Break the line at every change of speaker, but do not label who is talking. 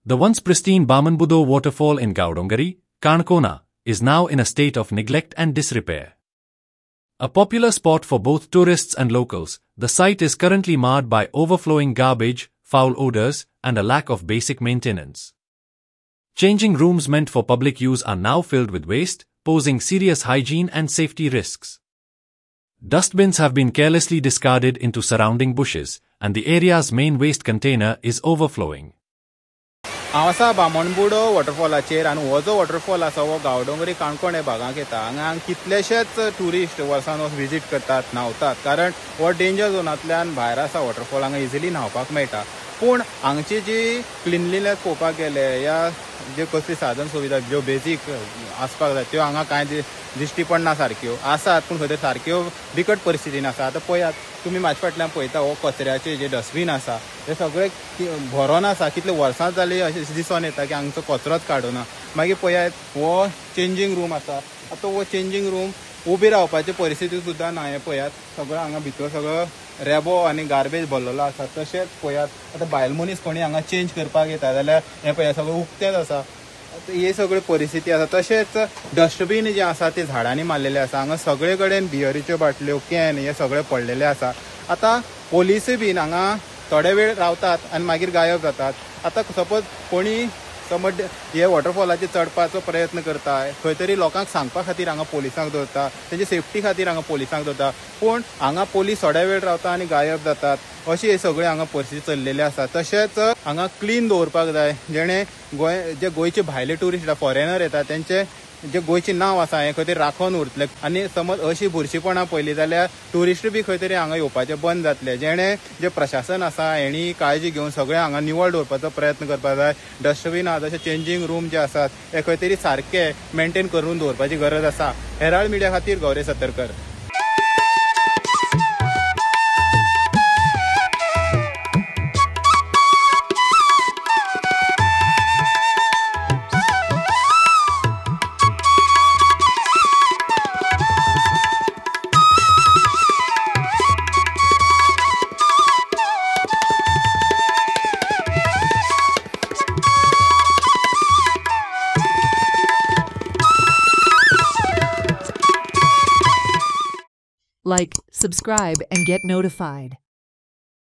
The once pristine Bamanbudo waterfall in Gaudongari, Karnkona, is now in a state of neglect and disrepair. A popular spot for both tourists and locals, the site is currently marred by overflowing garbage, foul odors, and a lack of basic maintenance. Changing rooms meant for public use are now filled with waste, posing serious hygiene and safety risks. Dustbins have been carelessly discarded into surrounding bushes, and the area's main waste container is overflowing.
हांव आसा बामणबुडो वॉटरफॉलाचेर आनी हो जो waterfall आसा हो गांवडोंगरी काणकोण ह्या भागांत येता. हांगा कितलेशेच ट्युरिस्ट वर्सान विजीट करतात, न्हांवतात, कारण हो डेंजर झोनांतल्यान भायर आसा वॉटरफॉल. हांगा इजिली न्हांवपाक मेळटा. पूण हांगची जी क्लिनलीनेस पळोवपाक गेले या जे कसली साधन सुविधा ज्यो बेजीक आसपाक जाय त्यो हांगा कांय दिश्टी पडना सारक्यो आसात, पूण खंय तरी सारक्यो बिकट परिस्थितीन आसा. आतां पळयात तुमी म्हाजे फाटल्यान पळयता हो कचऱ्याचे जे डस्टबीन आसा हे सगळे भरोन आसा. कितले वर्सां जाली अशें दिसून येता की हांगचो कचरोच काडूना. मागीर पळयात हो चेंजींग रूम आसा. आतां हो चेंजींग रूम उबी रावपाची परिस्थिती सुद्दां ना. हे पळयात सगळं हांगा भितर सगळं रेबो आनी गार्बेज भरलेलो आसा. तशेंच पळयात आतां बायल मनीस कोणी हांगा चेंज करपाक येता जाल्यार हें पळयात सगळें उक्तेंच आसा. ही सगळी परिस्थिती आसा. तशेंच डस्टबीन जे आसा ते झाडांनी मारलेले आसा. हांगा सगळे कडेन बियरीच्यो बाटल्यो, कॅन हे सगळे पडलेले आसा. आतां पोलिसूय बीन हांगा थोडे वेळ रावतात आनी मागीर गायब जातात. आतां सपोज कोणी समज हे वॉटरफॉलाचेर चडपाचो प्रयत्न करता, खंय तरी लोकांक सांगपा खातीर हांगा पोलिसांक दवरता, तेजे सेफ्टी खातीर हांगा पोलिसांक दवरता, पूण हांगा पोलीस थोड्या वेळ रावता आनी गायब जातात. अशी हे सगळे हांगा परिस्थिती चल्लेली आसा. तशेंच हांगा क्लीन दवरपाक जाय, जेणे जे गोंयचे भायले ट्युरिस्ट फॉरेनर येतात तेंचे जे गोंयचें नांव आसा हें खंय तरी राखून उरतलें. आनी समज अशी बुरशीपणां पयली जाल्यार ट्युरिस्ट बी खंय तरी हांगा येवपाचें बंद जातलें. जेणे जे प्रशासन आसा हेणी काळजी घेवन सगळें हांगा निवळ दवरपाचो प्रयत्न करपाक जाय. डस्टबीन आहा तशें चेंजींग रूम जे आसात हे खंय तरी सारके मेंटेन करून दवरपाची गरज आसा. हेराल्ड मिडिया खातीर Gauri Satarkar.
Like, subscribe, and get notified.